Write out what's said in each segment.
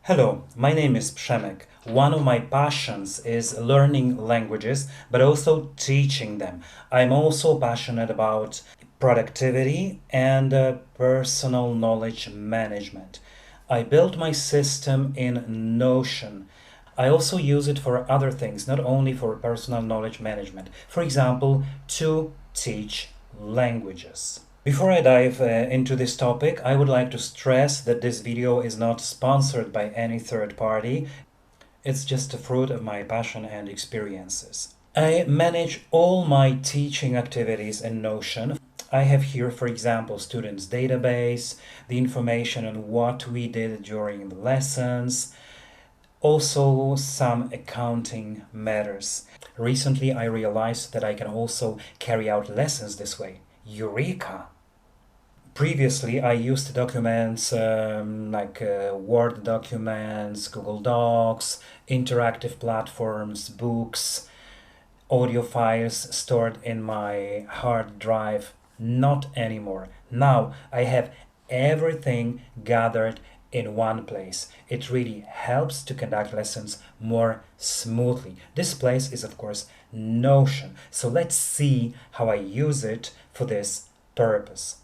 Hello, my name is Przemek. One of my passions is learning languages, but also teaching them. I'm also passionate about productivity and personal knowledge management. I built my system in Notion. I also use it for other things, not only for personal knowledge management. For example, to teach languages. Before I dive into this topic, I would like to stress that this video is not sponsored by any third party. It's just a fruit of my passion and experiences. I manage all my teaching activities in Notion. I have here, for example, students' database, the information on what we did during the lessons, also some accounting matters. Recently, I realized that I can also carry out lessons this way. Eureka! Previously, I used documents like Word documents, Google Docs, interactive platforms, books, audio files stored in my hard drive. Not anymore. Now I have everything gathered in one place. It really helps to conduct lessons more smoothly. This place is, of course, Notion. So let's see how I use it for this purpose.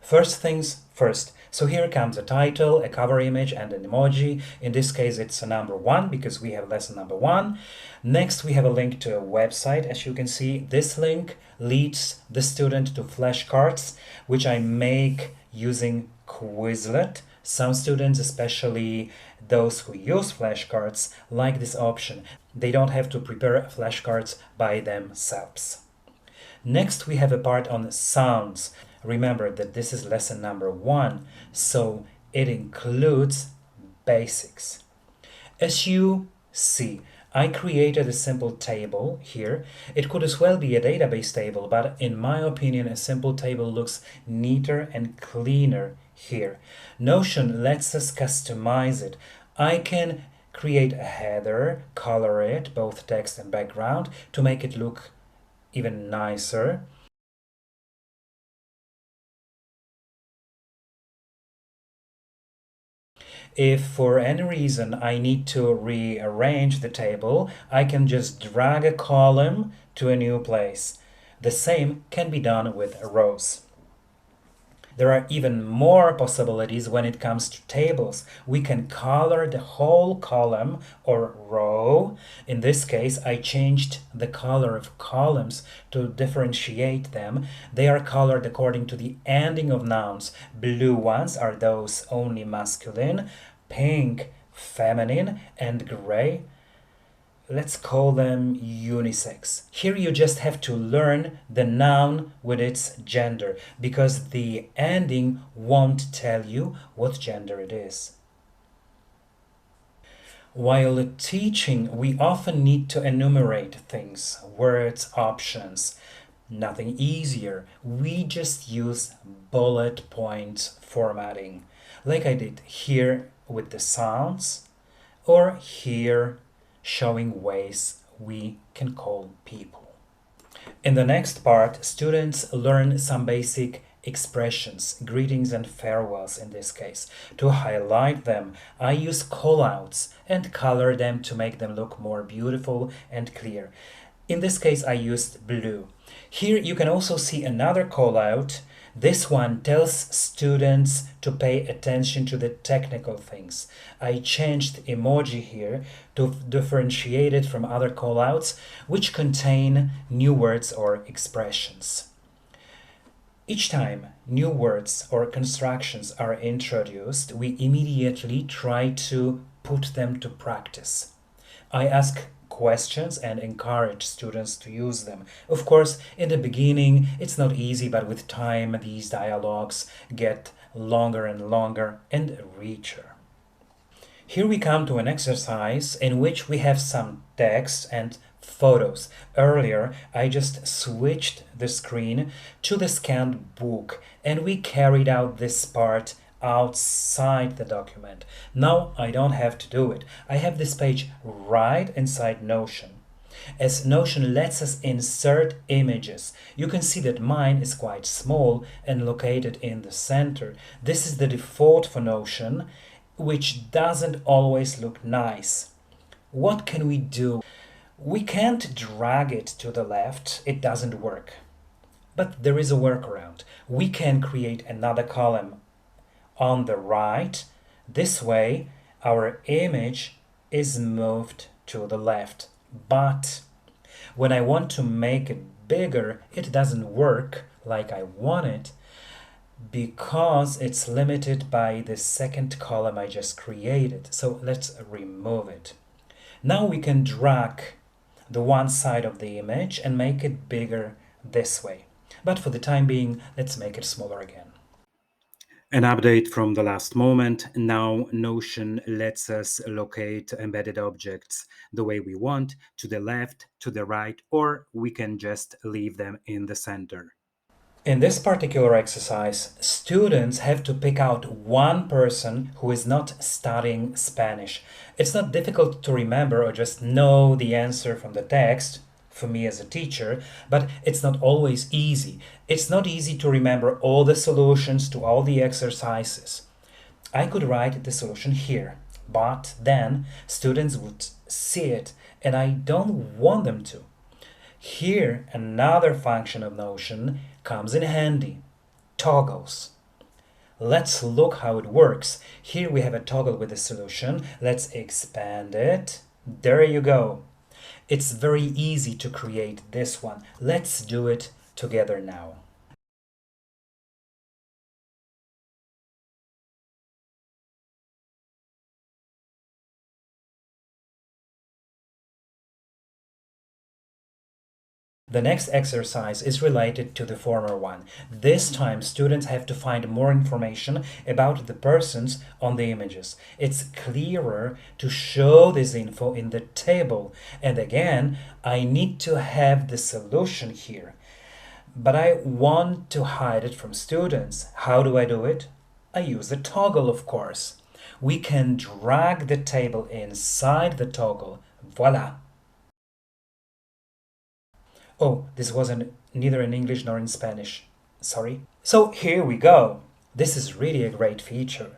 First things first. So here comes a title, a cover image, and an emoji. In this case, it's a number 1 because we have lesson number 1. Next, we have a link to a website. As you can see, this link leads the student to flashcards, which I make using Quizlet. Some students, especially those who use flashcards, like this option. They don't have to prepare flashcards by themselves. Next, we have a part on sounds. Remember that this is lesson number 1, so it includes basics. As you see, I created a simple table here. It could as well be a database table, but in my opinion, a simple table looks neater and cleaner here. Notion lets us customize it. I can create a header, color it, both text and background, to make it look even nicer. If for any reason I need to rearrange the table, I can just drag a column to a new place. The same can be done with rows. There are even more possibilities when it comes to tables. We can color the whole column or row. In this case, I changed the color of columns to differentiate them. They are colored according to the ending of nouns. Blue ones are those only masculine, pink feminine, and gray, let's call them unisex. Here you just have to learn the noun with its gender, because the ending won't tell you what gender it is. While teaching, we often need to enumerate things, words, options. Nothing easier. We just use bullet point formatting, like I did here with the sounds, or here showing ways we can call people. In the next part, students learn some basic expressions, greetings and farewells in this case. To highlight them, I use callouts and color them to make them look more beautiful and clear. In this case, I used blue. Here you can also see another callout. This one tells students to pay attention to the technical things. I changed emoji here to differentiate it from other callouts, which contain new words or expressions. Each time new words or constructions are introduced, we immediately try to put them to practice. I ask questions and encourage students to use them. Of course, in the beginning, it's not easy, but with time, these dialogues get longer and longer and richer. Here we come to an exercise in which we have some text and photos. Earlier, I just switched the screen to the scanned book, and we carried out this part outside the document. Now I don't have to do it. I have this page right inside Notion. As Notion lets us insert images, you can see that mine is quite small and located in the center. This is the default for Notion. which doesn't always look nice. What can we do? We can't drag it to the left, it doesn't work. But there is a workaround. We can create another column on the right. This way, our image is moved to the left. But when I want to make it bigger, it doesn't work like I want it because it's limited by the second column I just created. So let's remove it. Now we can drag the one side of the image and make it bigger this way. But for the time being, let's make it smaller again. An update from the last moment. Now Notion lets us locate embedded objects the way we want, to the left, to the right, or we can just leave them in the center. In this particular exercise, students have to pick out one person who is not studying Spanish. It's not difficult to remember or just know the answer from the text for me as a teacher, but it's not always easy. It's not easy to remember all the solutions to all the exercises. I could write the solution here, but then students would see it, and I don't want them to. Here, another function of Notion comes in handy. Toggles. Let's look how it works. Here we have a toggle with a solution. Let's expand it. There you go. It's very easy to create this one. Let's do it together now. The next exercise is related to the former one. This time, students have to find more information about the persons on the images. It's clearer to show this info in the table. And again, I need to have the solution here. But I want to hide it from students. How do I do it? I use the toggle, of course. We can drag the table inside the toggle. Voila! Oh, this wasn't neither in English nor in Spanish. Sorry. So here we go. This is really a great feature.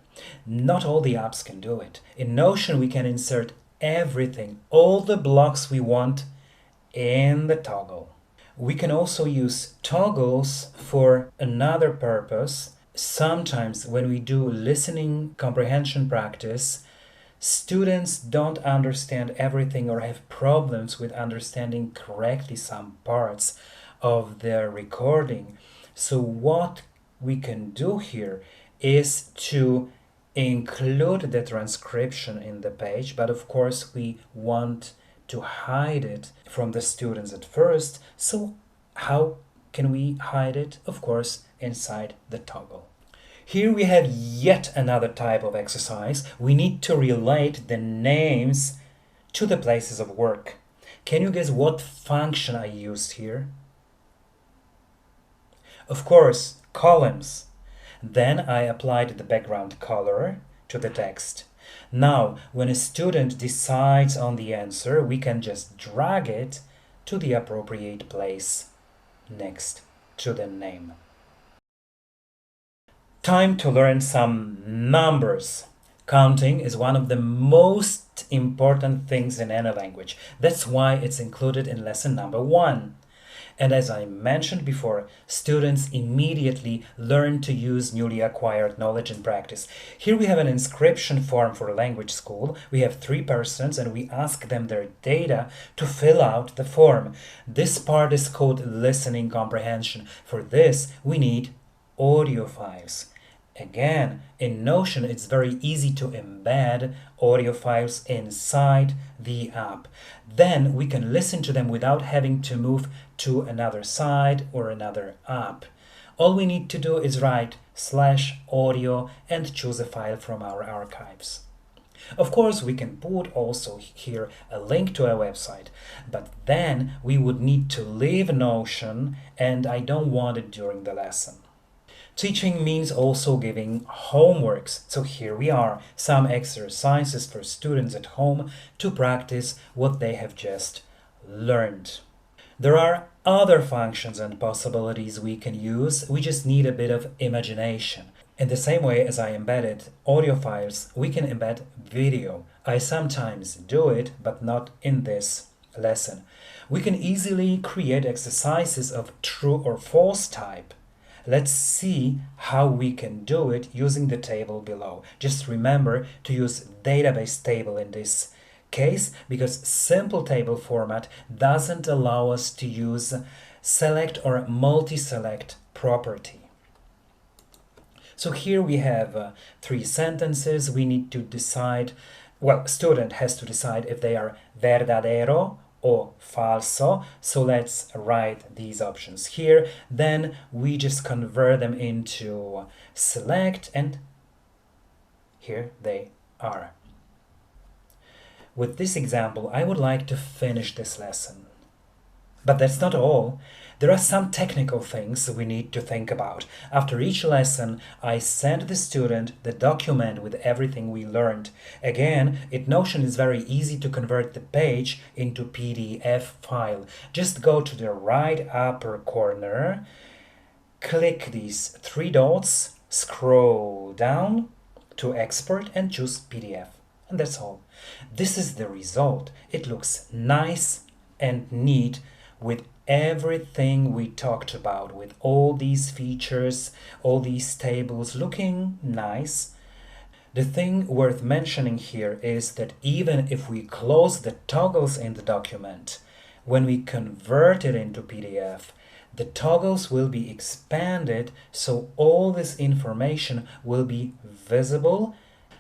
Not all the apps can do it. In Notion, we can insert everything, all the blocks we want in the toggle. We can also use toggles for another purpose. Sometimes when we do listening comprehension practice, students don't understand everything or have problems with understanding correctly some parts of their recording. So what we can do here is to include the transcription in the page, but of course we want to hide it from the students at first. So how can we hide it? Of course, inside the toggle. Here we have yet another type of exercise. We need to relate the names to the places of work. Can you guess what function I used here? Of course, columns. Then I applied the background color to the text. Now, when a student decides on the answer, we can just drag it to the appropriate place next to the name. Time to learn some numbers. Counting is one of the most important things in any language. That's why it's included in lesson number 1. And as I mentioned before, students immediately learn to use newly acquired knowledge in practice. Here we have an inscription form for a language school. We have 3 persons and we ask them their data to fill out the form. This part is called listening comprehension. For this, we need audio files. Again, in Notion, it's very easy to embed audio files inside the app. Then we can listen to them without having to move to another site or another app. All we need to do is write /audio and choose a file from our archives. Of course, we can put also here a link to a website, but then we would need to leave Notion, and I don't want it during the lesson. Teaching means also giving homeworks. So here we are, some exercises for students at home to practice what they have just learned. There are other functions and possibilities we can use. We just need a bit of imagination. In the same way as I embedded audio files, we can embed video. I sometimes do it, but not in this lesson. We can easily create exercises of true or false type. Let's see how we can do it using the table below. Just remember to use database table in this case, because simple table format doesn't allow us to use select or multi-select property. So here we have 3 sentences. We need to decide, well, student has to decide if they are verdadero or falso. So let's write these options here. Then we just convert them into select, and here they are. With this example, I would like to finish this lesson. But that's not all. There are some technical things we need to think about. After each lesson, I send the student the document with everything we learned. Again, in Notion is very easy to convert the page into PDF file. Just go to the right upper corner, click these 3 dots, scroll down to export and choose PDF. And that's all. This is the result. It looks nice and neat with everything we talked about, with all these features, all these tables looking nice. The thing worth mentioning here is that even if we close the toggles in the document, when we convert it into PDF, the toggles will be expanded, so all this information will be visible.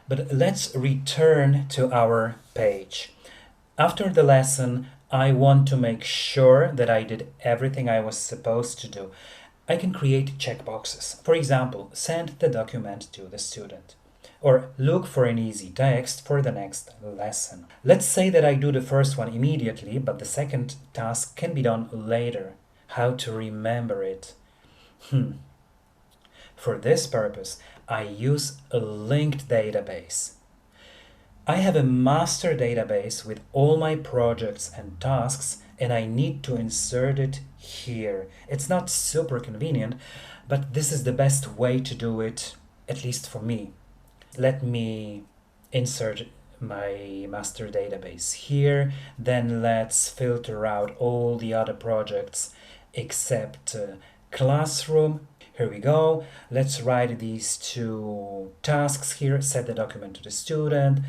But let's return to our page. After the lesson, I want to make sure that I did everything I was supposed to do. I can create checkboxes. For example, send the document to the student, or look for an easy text for the next lesson. Let's say that I do the first one immediately, but the second task can be done later. How to remember it? For this purpose, I use a linked database. I have a master database with all my projects and tasks, and I need to insert it here. It's not super convenient, but this is the best way to do it, at least for me. Let me insert my master database here. Then let's filter out all the other projects except Classroom. Here we go. Let's write these 2 tasks here. Set the document to the student.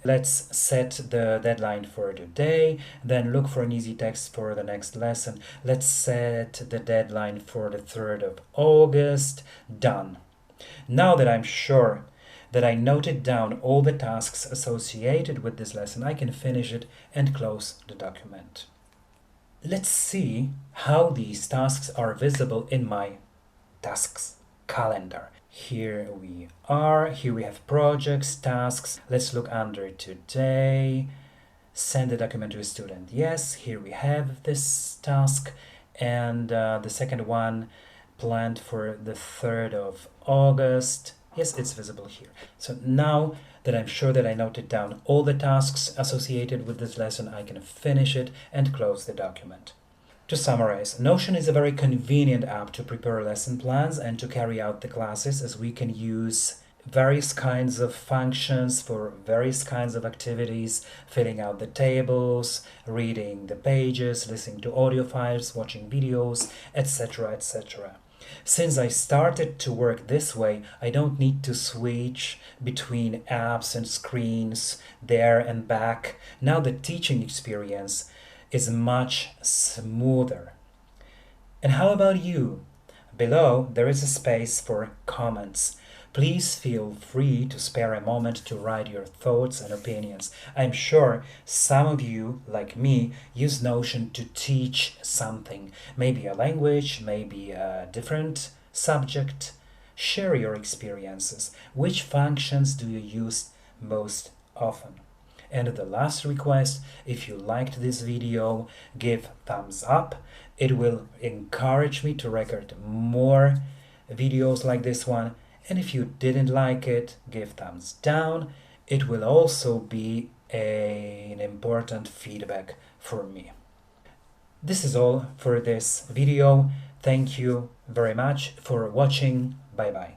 Let's set the deadline for today. Then look for an easy text for the next lesson. Let's set the deadline for the 3rd of August. Done. Now that I'm sure that I noted down all the tasks associated with this lesson, I can finish it and close the document. Let's see how these tasks are visible in my tasks calendar. Here we are. Here we have projects, tasks. Let's look under today. Send the document to a student. Yes, here we have this task. And the second one planned for the 3rd of August. Yes, it's visible here. So now that I'm sure that I noted down all the tasks associated with this lesson, I can finish it and close the document. To summarize, Notion is a very convenient app to prepare lesson plans and to carry out the classes, as we can use various kinds of functions for various kinds of activities, filling out the tables, reading the pages, listening to audio files, watching videos, etc., etc. Since I started to work this way, I don't need to switch between apps and screens, there and back. Now the teaching experience is much smoother. And how about you? Below there is a space for comments. Please feel free to spare a moment to write your thoughts and opinions. I'm sure some of you, like me, use Notion to teach something, maybe a language, maybe a different subject. Share your experiences. Which functions do you use most often? And the last request, if you liked this video, give thumbs up. It will encourage me to record more videos like this one. And if you didn't like it, give thumbs down. It will also be an important feedback for me. This is all for this video. Thank you very much for watching. Bye bye.